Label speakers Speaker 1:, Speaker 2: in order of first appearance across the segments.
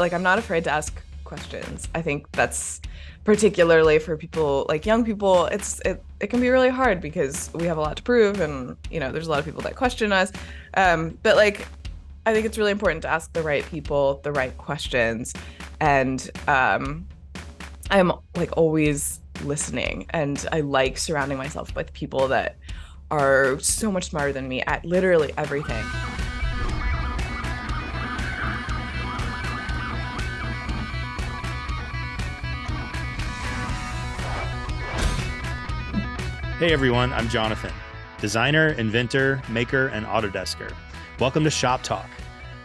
Speaker 1: like I'm not afraid to ask questions. I think that's particularly for people like young people, it can be really hard because we have a lot to prove and there's a lot of people that question us. But like I think it's really important to ask the right people the right questions. And I'm like always listening, and I like surrounding myself with people that are so much smarter than me at literally everything.
Speaker 2: Hey everyone, I'm Jonathan, designer, inventor, maker, and Autodesker. Welcome to Shop Talk,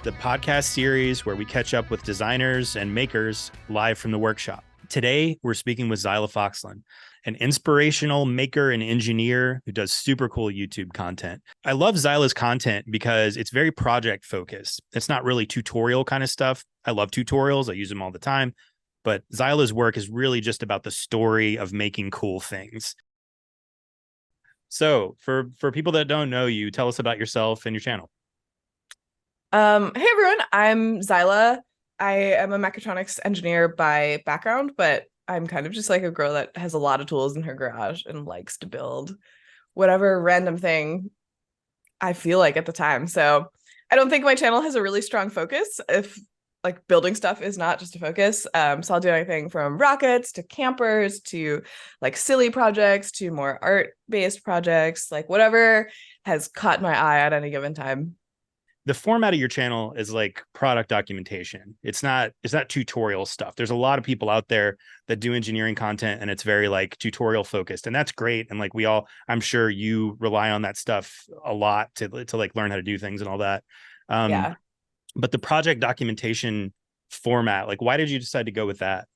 Speaker 2: the podcast series where we catch up with designers and makers live from the workshop. Today, we're speaking with Xyla Foxlin, an inspirational maker and engineer who does super cool YouTube content. I love Xyla's content because it's very project focused. It's not really tutorial kind of stuff. I love tutorials. I use them all the time. But Xyla's work is really just about the story of making cool things. So for people that don't know you, tell us about yourself and your channel.
Speaker 1: Hey everyone, I'm Xyla. I am a mechatronics engineer by background, but I'm kind of just like a girl that has a lot of tools in her garage and likes to build whatever random thing I feel like at the time. So I don't think my channel has a really strong focus if like building stuff is not just a focus. So I'll do anything from rockets to campers to like silly projects to more art-based projects, like whatever has caught my eye at any given time.
Speaker 2: The format of your channel is like product documentation. It's not tutorial stuff. There's a lot of people out there that do engineering content and it's very like tutorial focused, and that's great. And like I'm sure you rely on that stuff a lot to like learn how to do things and all that.
Speaker 1: Yeah.
Speaker 2: But the project documentation format, like why did you decide to go with that?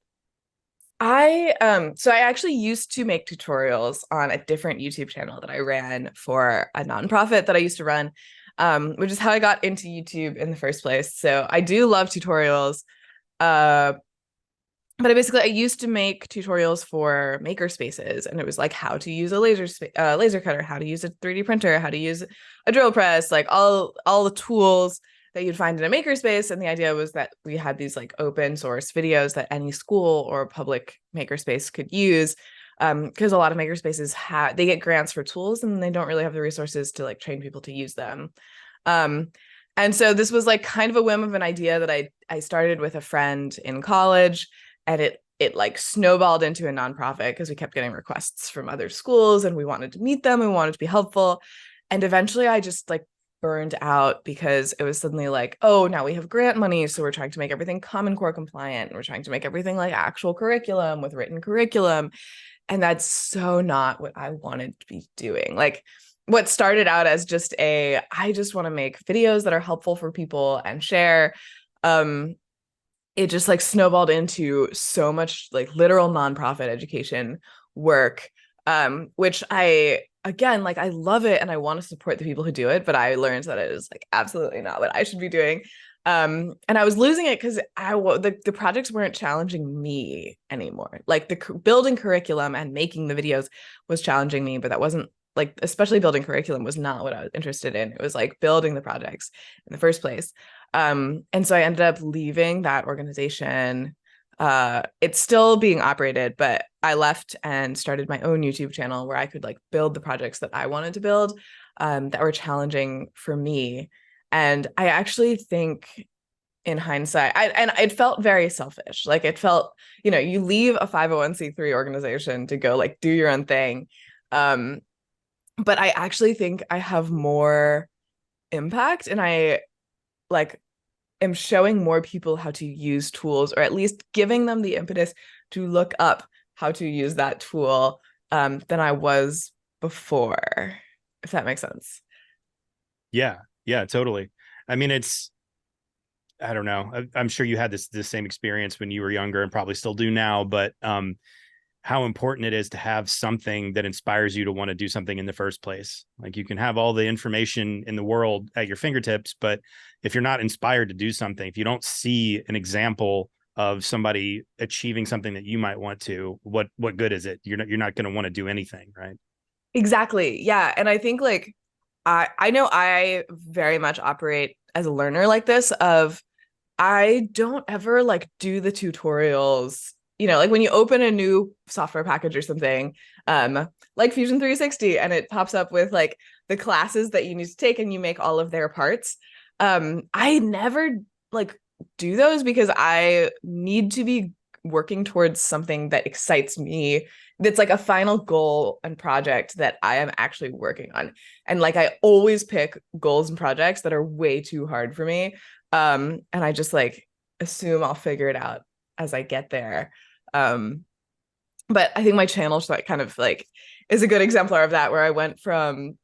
Speaker 1: So I actually used to make tutorials on a different YouTube channel that I ran for a nonprofit that I used to run, which is how I got into YouTube in the first place. So I do love tutorials. Uh, but I used to make tutorials for maker spaces, and it was like how to use a laser cutter, how to use a 3D printer, how to use a drill press, like all the tools that you'd find in a maker space. And the idea was that we had these like open source videos that any school or public makerspace could use. Because a lot of makerspaces they get grants for tools and they don't really have the resources to like train people to use them. Um, and so this was like kind of a whim of an idea that I started with a friend in college, and it like snowballed into a nonprofit because we kept getting requests from other schools and we wanted to meet them, we wanted to be helpful. And eventually I just like burned out because it was suddenly like, oh, now we have grant money, so we're trying to make everything Common Core compliant, and we're trying to make everything like actual curriculum with written curriculum. And that's so not what I wanted to be doing. Like what started out as just I just want to make videos that are helpful for people and share. It just like snowballed into so much like literal nonprofit education work, which again, like I love it and I want to support the people who do it, but I learned that it is like absolutely not what I should be doing. And I was losing it because the projects weren't challenging me anymore. Like the building curriculum and making the videos was challenging me, but that wasn't like, especially building curriculum was not what I was interested in. It was like building the projects in the first place. And so I ended up leaving that organization. It's still being operated, but I left and started my own YouTube channel where I could like build the projects that I wanted to build, that were challenging for me. And I actually think in hindsight, and it felt very selfish. Like it felt, you leave a 501(c)(3) organization to go like do your own thing. But I actually think I have more impact, and I like am showing more people how to use tools, or at least giving them the impetus to look up how to use that tool, than I was before, if that makes sense.
Speaker 2: Yeah, totally. I mean, I don't know. I'm sure you had this same experience when you were younger and probably still do now, but how important it is to have something that inspires you to want to do something in the first place. Like you can have all the information in the world at your fingertips, but if you're not inspired to do something, if you don't see an example of somebody achieving something that you might want to, what good is it? You're not going to want to do anything, right?
Speaker 1: Exactly. Yeah. And I think like I know I very much operate as a learner like this of I don't ever like do the tutorials, like when you open a new software package or something, like Fusion 360, and it pops up with like the classes that you need to take and you make all of their parts. I never like do those because I need to be working towards something that excites me. That's like a final goal and project that I am actually working on. And like I always pick goals and projects that are way too hard for me. And I just like assume I'll figure it out as I get there. Um, but I think my channel like kind of like is a good exemplar of that, where I went from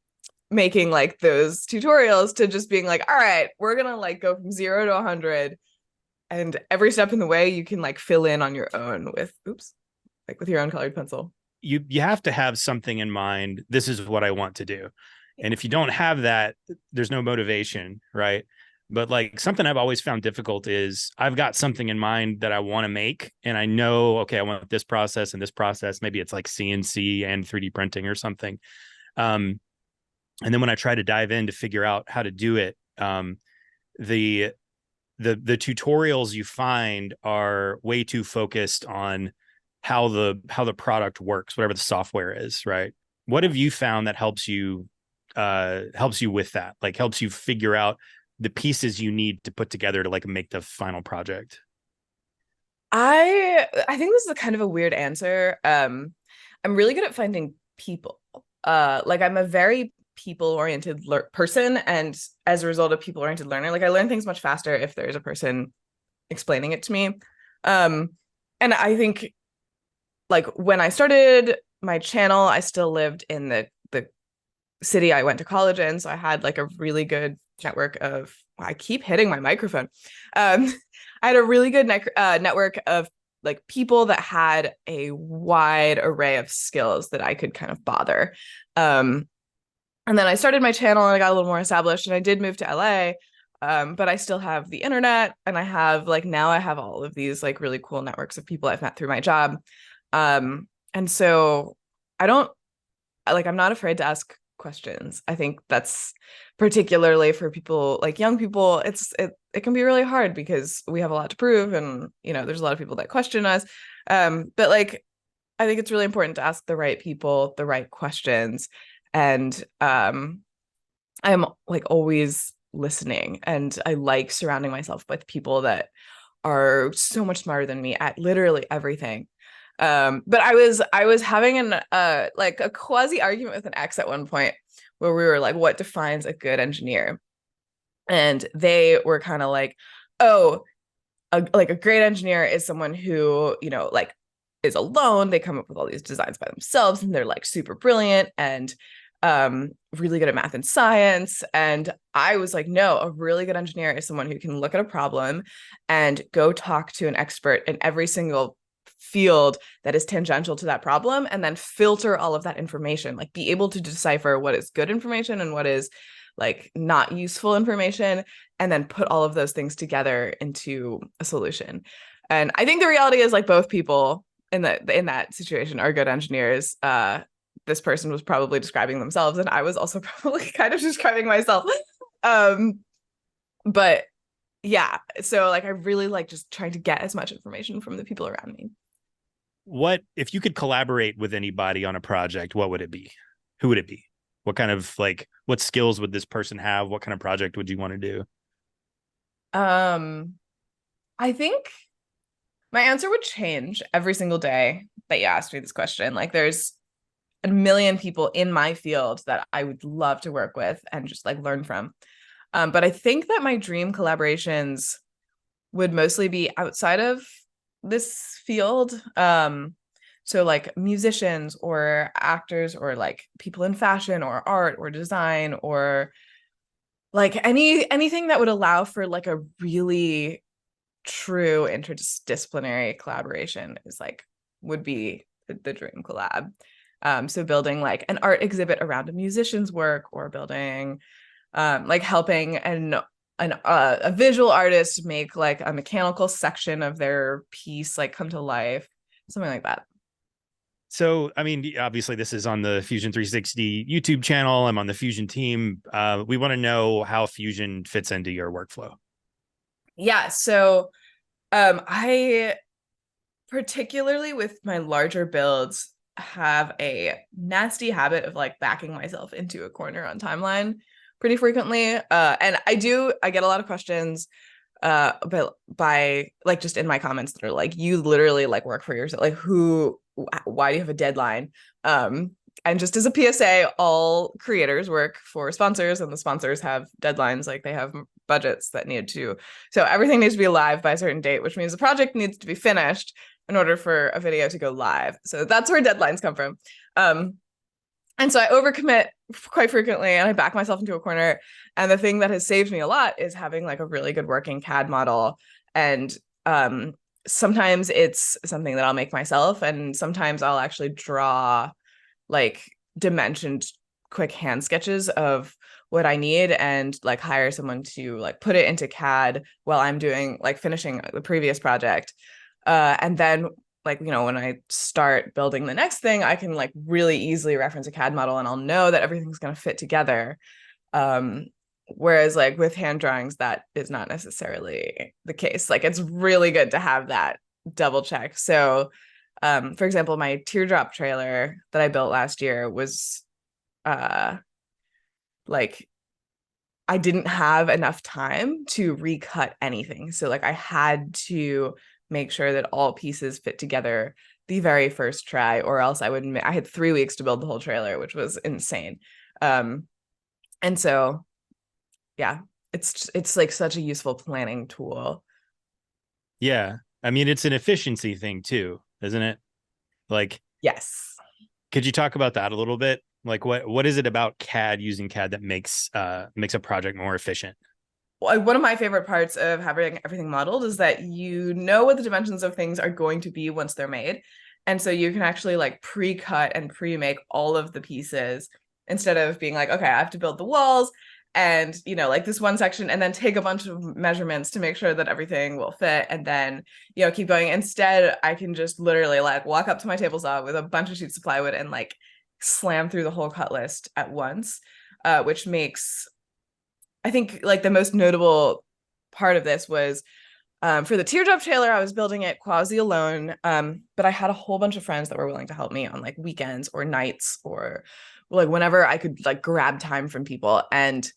Speaker 1: making like those tutorials to just being like, all right, we're gonna like go from 0 to 100, and every step in the way you can like fill in on your own with like with your own colored pencil.
Speaker 2: You have to have something in mind. This is what I want to do. And if you don't have that, there's no motivation, right? But like something I've always found difficult is I've got something in mind that I want to make, and I know, okay, I want this process and this process. Maybe it's like CNC and 3D printing or something. And then when I try to dive in to figure out how to do it, the tutorials you find are way too focused on how the product works, whatever the software is, right? What have you found that helps you with that? Like helps you figure out the pieces you need to put together to like make the final project?
Speaker 1: I think this is a kind of a weird answer. I'm really good at finding people. Like I'm a very people-oriented person, and as a result of people-oriented learner, like I learn things much faster if there's a person explaining it to me. Um, and I think like when I started my channel, I still lived in the city I went to college in, so I had like a really good network of. I keep hitting my microphone. I had a really good network of like people that had a wide array of skills that I could kind of bother. And then I started my channel and I got a little more established, and I did move to LA. But I still have the internet, and I have like now I have all of these like really cool networks of people I've met through my job. And so I don't I'm not afraid to ask questions. I think that's particularly for people like young people, it can be really hard because we have a lot to prove, and there's a lot of people that question us. But like I think it's really important to ask the right people the right questions. And I'm like always listening, and I like surrounding myself with people that are so much smarter than me at literally everything. But I was having an like a quasi argument with an ex at one point, where we were like, what defines a good engineer? And they were kind of like, oh, like a great engineer is someone who, like is alone. They come up with all these designs by themselves, and they're like super brilliant and really good at math and science. And I was like, no, a really good engineer is someone who can look at a problem and go talk to an expert in every single field that is tangential to that problem, and then filter all of that information, like be able to decipher what is good information and what is like not useful information, and then put all of those things together into a solution. And I think the reality is like both people in that situation are good engineers. This person was probably describing themselves, and I was also probably kind of describing myself. But yeah, so like I really like just trying to get as much information from the people around me.
Speaker 2: What if you could collaborate with anybody on a project, what would it be? Who would it be? What kind of like what skills would this person have? What kind of project would you want to do?
Speaker 1: I think my answer would change every single day that you asked me this question. Like there's a million people in my field that I would love to work with and just like learn from. But I think that my dream collaborations would mostly be outside of this field. So like musicians or actors or like people in fashion or art or design, or like anything that would allow for like a really true interdisciplinary collaboration is like would be the dream collab. So building like an art exhibit around a musician's work, or building like helping a visual artist make like a mechanical section of their piece like come to life, something like that.
Speaker 2: So, I mean, obviously, this is on the Fusion 360 YouTube channel. I'm on the Fusion team. We want to know how Fusion fits into your workflow.
Speaker 1: Yeah, so I particularly with my larger builds have a nasty habit of like backing myself into a corner on timeline pretty frequently. And I get a lot of questions but by like just in my comments that are like, you literally like work for yourself, like why do you have a deadline? And just as a PSA, all creators work for sponsors, and the sponsors have deadlines, like they have budgets that need to, so everything needs to be live by a certain date, which means the project needs to be finished in order for a video to go live. So that's where deadlines come from. And so I overcommit quite frequently and I back myself into a corner. And the thing that has saved me a lot is having like a really good working CAD model. And sometimes it's something that I'll make myself, and sometimes I'll actually draw like dimensioned quick hand sketches of what I need and like hire someone to like put it into CAD while I'm doing like finishing the previous project. And then like, you know, when I start building the next thing, I can like really easily reference a CAD model and I'll know that everything's going to fit together. Whereas like with hand drawings, that is not necessarily the case. Like it's really good to have that double check. So for example, my teardrop trailer that I built last year was like I didn't have enough time to recut anything. So like I had to make sure that all pieces fit together the very first try, or else I had 3 weeks to build the whole trailer, which was insane. And so yeah, it's like such a useful planning tool.
Speaker 2: Yeah. I mean, it's an efficiency thing too, isn't it? Like,
Speaker 1: Yes.
Speaker 2: could you talk about that a little bit? Like what is it about CAD, using CAD, that makes a project more efficient?
Speaker 1: One of my favorite parts of having everything modeled is that you know what the dimensions of things are going to be once they're made. And so you can actually like pre-cut and pre-make all of the pieces instead of being like, okay, I have to build the walls and, you know, like this one section and then take a bunch of measurements to make sure that everything will fit and then, you know, keep going. Instead, I can just literally like walk up to my table saw with a bunch of sheets of plywood and like slam through the whole cut list at once, which makes, I think like the most notable part of this was for the teardrop trailer, I was building it quasi alone, but I had a whole bunch of friends that were willing to help me on like weekends or nights or like whenever I could like grab time from people. And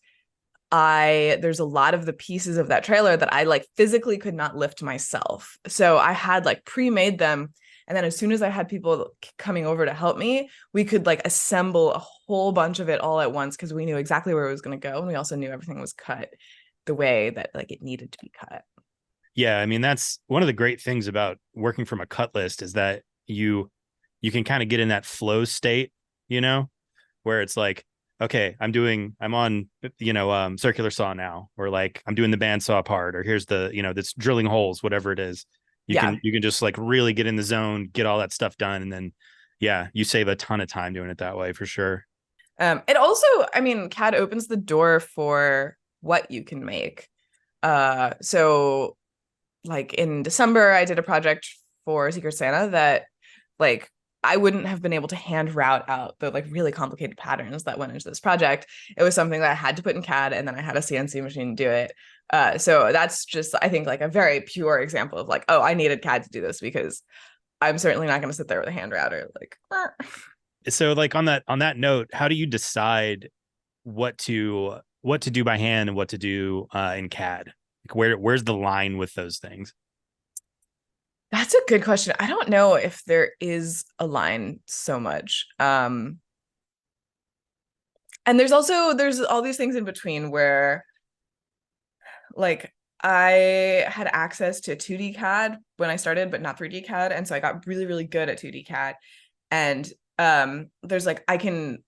Speaker 1: there's a lot of the pieces of that trailer that I like physically could not lift myself. So I had like pre-made them. And then as soon as I had people coming over to help me, we could like assemble a whole bunch of it all at once because we knew exactly where it was going to go. And we also knew everything was cut the way that like it needed to be cut.
Speaker 2: Yeah, I mean, that's one of the great things about working from a cut list, is that you can kind of get in that flow state, you know, where it's like, okay, I'm on, circular saw now, or like I'm doing the bandsaw part, or here's the, that's drilling holes, whatever it is.
Speaker 1: Yeah.
Speaker 2: You can just like really get in the zone, get all that stuff done. And then, yeah, you save a ton of time doing it that way for sure.
Speaker 1: It also, I mean, CAD opens the door for what you can make. So like in December, I did a project for Secret Santa that like I wouldn't have been able to hand route out the like really complicated patterns that went into this project. It was something that I had to put in CAD and then I had a CNC machine do it. So that's just, I think, like a very pure example of like, oh, I needed CAD to do this because I'm certainly not going to sit there with a hand router. Like,
Speaker 2: So like on that note, how do you decide what to do by hand and what to do in CAD? Like where's the line with those things?
Speaker 1: that's a good question. I don't know if there is a line so much. And there's all these things in between where like I had access to 2D CAD when I started, but not 3D CAD. And so I got really, really good at 2D CAD. And there's like I can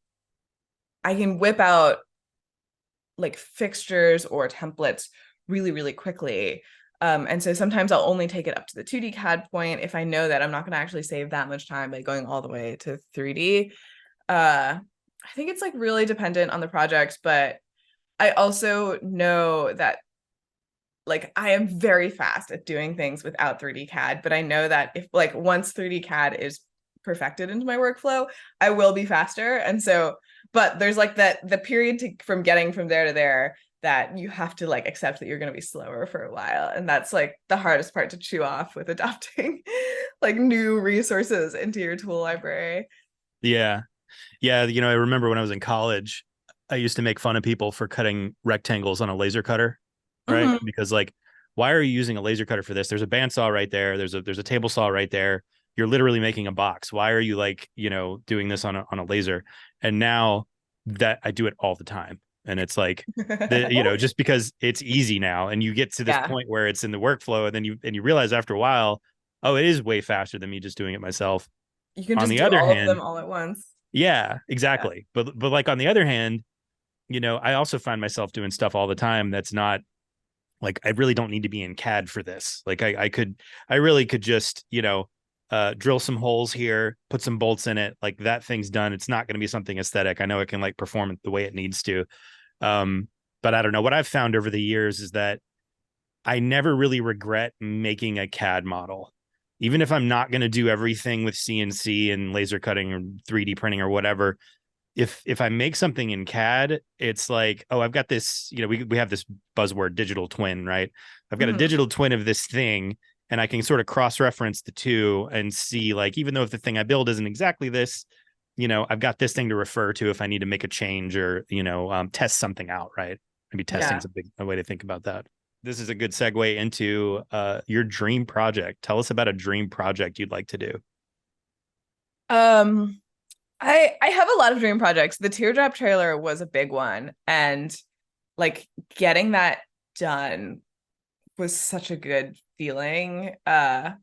Speaker 1: whip out like fixtures or templates really, really quickly. And so sometimes I'll only take it up to the 2D CAD point if I know that I'm not going to actually save that much time by going all the way to 3D. I think it's like really dependent on the project, but I also know that like I am very fast at doing things without 3D CAD, but I know that if like once 3D CAD is perfected into my workflow, I will be faster. And so, but there's like that the period from getting from there to there that you have to like accept that you're going to be slower for a while. And that's like the hardest part to chew off with adopting like new resources into your tool library.
Speaker 2: Yeah. Yeah. You know, I remember when I was in college, I used to make fun of people for cutting rectangles on a laser cutter, right?
Speaker 1: Mm-hmm.
Speaker 2: Because like, why are you using a laser cutter for this? There's a bandsaw right there. There's a table saw right there. You're literally making a box. Why are you like, you know, doing this on a laser? And now that I do it all the time. And it's like you know, just because it's easy now and you get to this
Speaker 1: Yeah.
Speaker 2: point where it's in the workflow and then you realize after a while, oh, it is way faster than me just doing it myself.
Speaker 1: You can
Speaker 2: On
Speaker 1: just
Speaker 2: the
Speaker 1: do
Speaker 2: other
Speaker 1: all of
Speaker 2: hand,
Speaker 1: them all at once.
Speaker 2: yeah,
Speaker 1: Yeah.
Speaker 2: exactly. But like on the other hand, you know, I also find myself doing stuff all the time that's not like I really don't need to be in CAD for this. Like I really could just, you know, drill some holes here, put some bolts in it, like that thing's done. It's not going to be something aesthetic. I know it can like perform the way it needs to. Um, but I don't know. What I've found over the years is that I never really regret making a CAD model. Even if I'm not going to do everything with CNC and laser cutting or 3D printing or whatever, if I make something in CAD, it's like, oh, I've got this, you know, we have this buzzword digital twin, right? I've got a
Speaker 1: Mm-hmm.
Speaker 2: digital twin of this thing and I can sort of cross-reference the two and see like, even though if the thing I build isn't exactly this, you know, I've got this thing to refer to if I need to make a change or, you know, test something out, right? Maybe testing's
Speaker 1: Yeah.
Speaker 2: a way to think about that. This is a good segue into your dream project. Tell us about a dream project you'd like to do.
Speaker 1: Um, I have a lot of dream projects. The teardrop trailer was a big one, and like getting that done was such a good feeling. And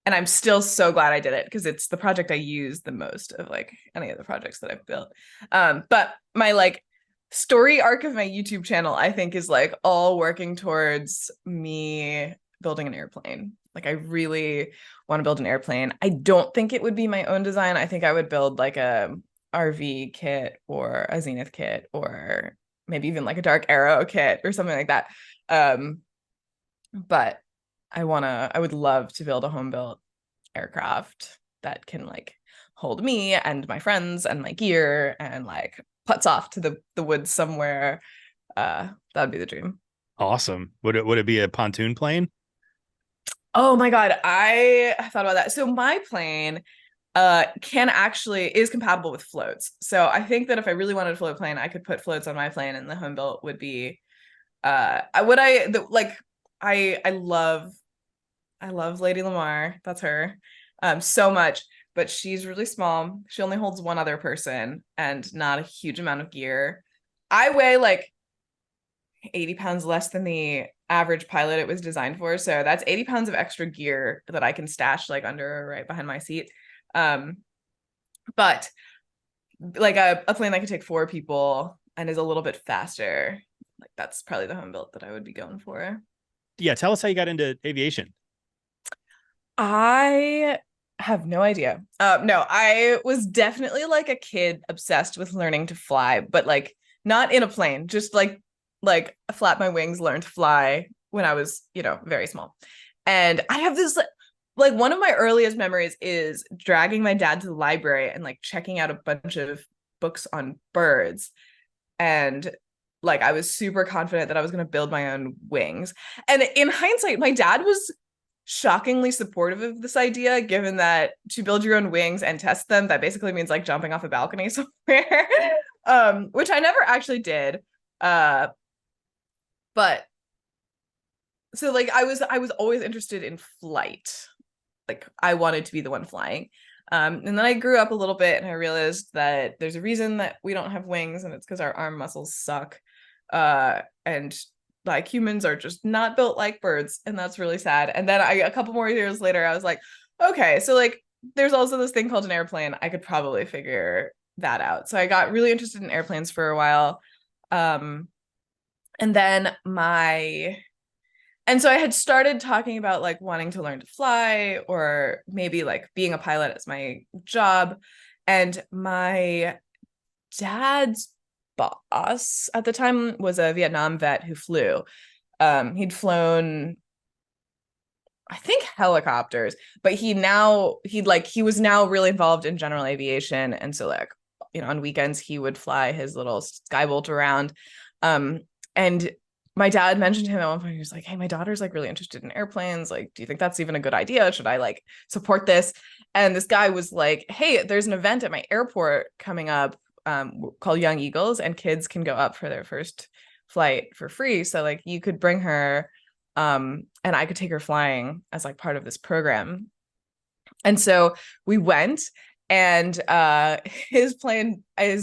Speaker 1: I'm still so glad I did it because it's the project I use the most of like any of the projects that I've built. But my like story arc of my YouTube channel, I think, is like all working towards me building an airplane. Like I really want to build an airplane. I don't think it would be my own design. I think I would build like a RV kit or a Zenith kit or maybe even like a Dark Arrow kit or something like that. Um, but I would love to build a home built aircraft that can like hold me and my friends and my gear and like putz off to the woods somewhere. That'd be the dream.
Speaker 2: Awesome. Would it be a pontoon plane?
Speaker 1: Oh my God, I thought about that. So my plane can actually is compatible with floats. So I think that if I really wanted a float plane, I could put floats on my plane and the home built would be would I the, like I love Lady Lamar. That's her. So much, but she's really small. She only holds one other person and not a huge amount of gear. I weigh like 80 pounds less than the average pilot it was designed for. So that's 80 pounds of extra gear that I can stash like under or right behind my seat. Um, but like a plane that could take 4 people and is a little bit faster, like that's probably the home built that I would be going for.
Speaker 2: Yeah, tell us how you got into aviation.
Speaker 1: I have no idea. No, I was definitely like a kid obsessed with learning to fly, but like not in a plane, just like flap my wings, learn to fly when I was, very small. And I have this like one of my earliest memories is dragging my dad to the library and like checking out a bunch of books on birds. And like I was super confident that I was going to build my own wings. And in hindsight, my dad was shockingly supportive of this idea, given that to build your own wings and test them, that basically means like jumping off a balcony somewhere, which I never actually did. But so like I was always interested in flight. Like I wanted to be the one flying. And then I grew up a little bit and I realized that there's a reason that we don't have wings, and it's because our arm muscles suck. And like humans are just not built like birds, and that's really sad. And then a couple more years later, I was like, okay, so like there's also this thing called an airplane. I could probably figure that out. So I got really interested in airplanes for a while. Um, and then and so I had started talking about like wanting to learn to fly or maybe like being a pilot as my job. And my dad's boss at the time was a Vietnam vet who flew. He'd flown, I think, helicopters, but he was now really involved in general aviation. And so like, on weekends he would fly his little Skybolt around. And my dad mentioned to him at one point, he was like, hey, my daughter's like really interested in airplanes. Like, do you think that's even a good idea? Should I like support this? And this guy was like, hey, there's an event at my airport coming up called Young Eagles, and kids can go up for their first flight for free. So like you could bring her and I could take her flying as like part of this program. And so we went, and his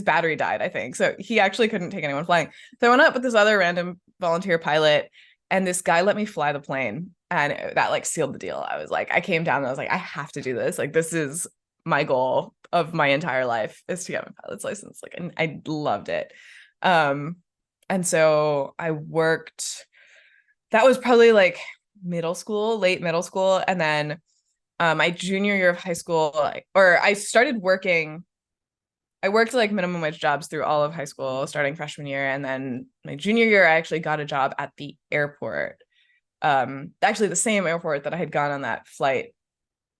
Speaker 1: battery died, I think. So he actually couldn't take anyone flying. So I went up with this other random volunteer pilot, and this guy let me fly the plane. And that like sealed the deal. I was like, I came down and I was like, I have to do this. Like, this is my goal of my entire life, is to get my pilot's license. Like, and I loved it. And so I worked, that was probably like late middle school. And then my junior year of high school, I started working. I worked like minimum wage jobs through all of high school, starting freshman year. And then my junior year, I actually got a job at the airport. Actually the same airport that I had gone on that flight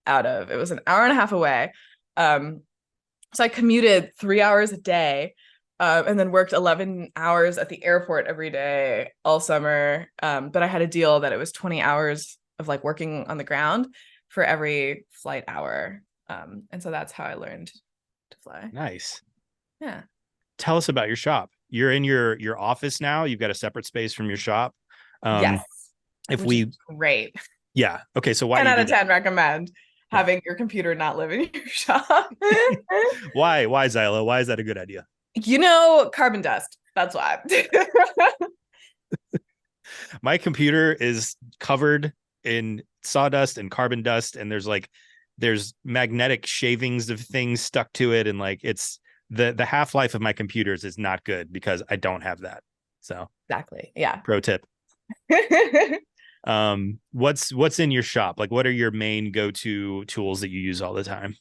Speaker 1: out of. It was an hour and a half away. So I commuted 3 hours a day, and then worked 11 hours at the airport every day all summer. But I had a deal that it was 20 hours of like working on the ground for every flight hour. And so that's how I learned to fly.
Speaker 2: Nice.
Speaker 1: Yeah.
Speaker 2: Tell us about your shop. You're in your office now. You've got a separate space from your shop.
Speaker 1: Yes.
Speaker 2: If
Speaker 1: Which
Speaker 2: we,
Speaker 1: is great.
Speaker 2: yeah. Okay. So why
Speaker 1: 10
Speaker 2: do you
Speaker 1: out
Speaker 2: do
Speaker 1: of
Speaker 2: that?
Speaker 1: 10 recommend having your computer not live in your shop.
Speaker 2: Why, Xyla? Why is that a good idea?
Speaker 1: Carbon dust. That's why.
Speaker 2: My computer is covered in sawdust and carbon dust, and there's magnetic shavings of things stuck to it, and like it's the half-life of my computers is not good because I don't have that. So
Speaker 1: Exactly. Yeah.
Speaker 2: pro tip. What's in your shop? Like, what are your main go-to tools that you use all the time?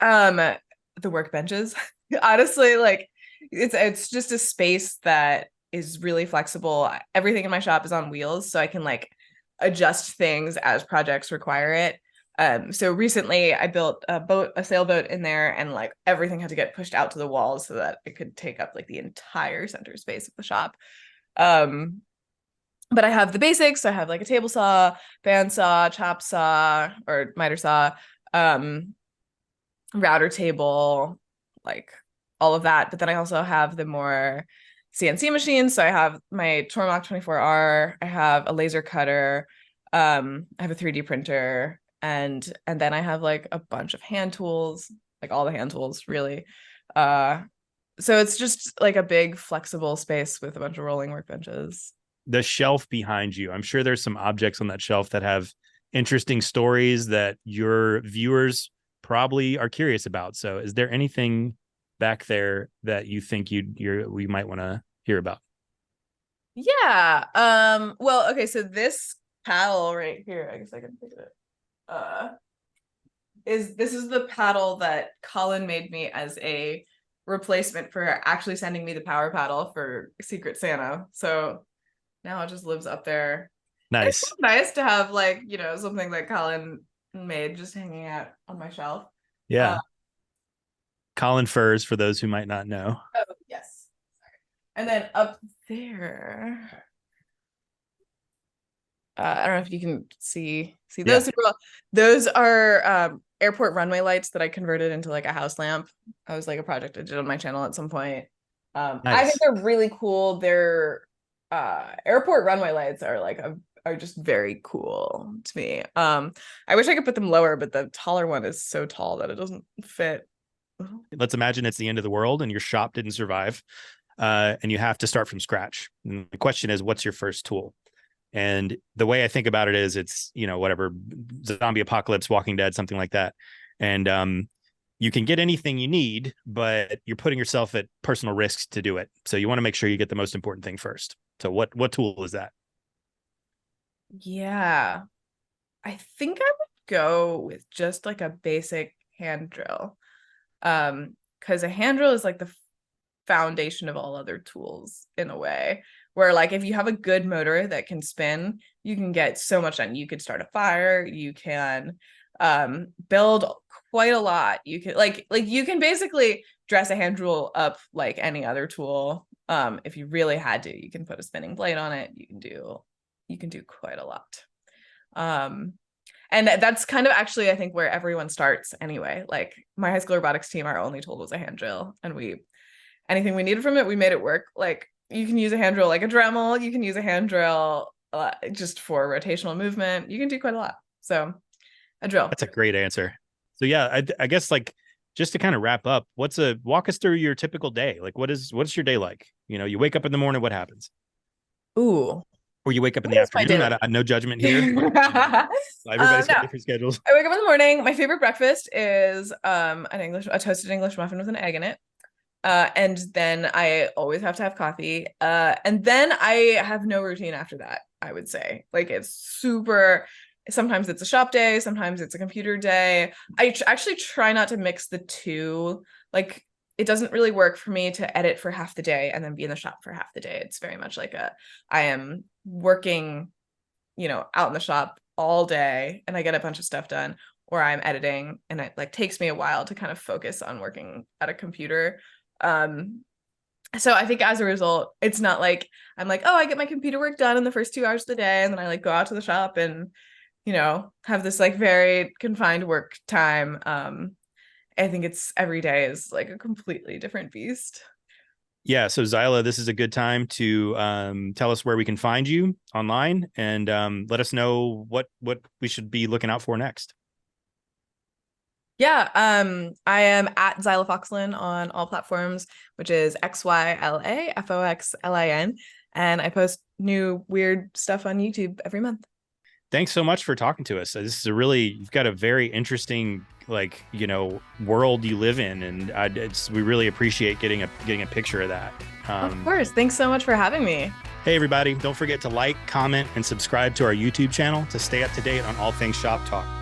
Speaker 1: The workbenches. Honestly, like it's just a space that is really flexible. Everything in my shop is on wheels, so I can like adjust things as projects require it. So recently I built a sailboat in there, and like everything had to get pushed out to the walls so that it could take up like the entire center space of the shop. But I have the basics. I have like a table saw, bandsaw, chop saw, or miter saw, router table, like all of that. But then I also have the more CNC machines. So I have my Tormach 24R, I have a laser cutter, I have a 3D printer, and then I have like a bunch of hand tools, like all the hand tools really. So it's just like a big flexible space with a bunch of rolling workbenches.
Speaker 2: The shelf behind you, I'm sure there's some objects on that shelf that have interesting stories that your viewers probably are curious about. So is there anything back there that you think we might want to hear about?
Speaker 1: Yeah. Well, okay, so this paddle right here, I guess I can pick it up. This is the paddle that Colin made me as a replacement for actually sending me the power paddle for Secret Santa. So now it just lives up there.
Speaker 2: Nice.
Speaker 1: It's nice to have like, something that Colin made just hanging out on my shelf.
Speaker 2: Yeah. Colin furs, for those who might not know.
Speaker 1: Oh, yes. And then up there, I don't know if you can see those. Yeah. Those are airport runway lights that I converted into like a house lamp. I was like a project I did on my channel at some point. Nice. I think they're really cool. They're airport runway lights are just very cool to me. I wish I could put them lower, but the taller one is so tall that it doesn't fit.
Speaker 2: Let's imagine it's the end of the world and your shop didn't survive, and you have to start from scratch. And the question is, what's your first tool? And the way I think about it is it's, whatever, zombie apocalypse, Walking Dead, something like that. And you can get anything you need, but you're putting yourself at personal risks to do it. So you want to make sure you get the most important thing first. So what tool is that?
Speaker 1: Yeah, I think I would go with just like a basic hand drill. Because a hand drill is like the foundation of all other tools in a way, where like if you have a good motor that can spin, you can get so much done. You could start a fire, you can build quite a lot. You can like you can basically dress a hand tool up like any other tool. If you really had to, you can put a spinning blade on it. You can do quite a lot. And that's kind of actually, I think, where everyone starts anyway. Like my high school robotics team, our only tool was a hand drill, and anything we needed from it, we made it work. Like you can use a hand drill like a Dremel, you can use a hand drill just for rotational movement. You can do quite a lot. So a drill.
Speaker 2: That's a great answer. So yeah, I guess like just to kind of wrap up, walk us through your typical day. Like what's your day like? You know, you wake up in the morning, what happens?
Speaker 1: Ooh.
Speaker 2: Or you wake up in the afternoon. No judgment here. Everybody's got different schedules.
Speaker 1: I wake up in the morning. My favorite breakfast is a toasted English muffin with an egg in it. And then I always have to have coffee. And then I have no routine after that, I would say. Like it's super, sometimes it's a shop day, sometimes it's a computer day. I actually try not to mix the two. Like it doesn't really work for me to edit for half the day and then be in the shop for half the day. It's very much like I am working, out in the shop all day and I get a bunch of stuff done, or I'm editing and it like takes me a while to kind of focus on working at a computer. So I think as a result, it's not like I'm like, oh, I get my computer work done in the first 2 hours of the day and then I like go out to the shop and, have this like very confined work time. I think it's every day is like a completely different beast.
Speaker 2: Yeah. So Xyla, this is a good time to tell us where we can find you online and let us know what we should be looking out for next.
Speaker 1: Yeah, I am at Xyla Foxlin on all platforms, which is XylaFoxlin, and I post new weird stuff on YouTube every month.
Speaker 2: Thanks so much for talking to us. This is you've got a very interesting, world you live in, and we really appreciate getting a picture of that.
Speaker 1: Of course. Thanks so much for having me.
Speaker 2: Hey, everybody. Don't forget to like, comment, and subscribe to our YouTube channel to stay up to date on all things Shop Talk.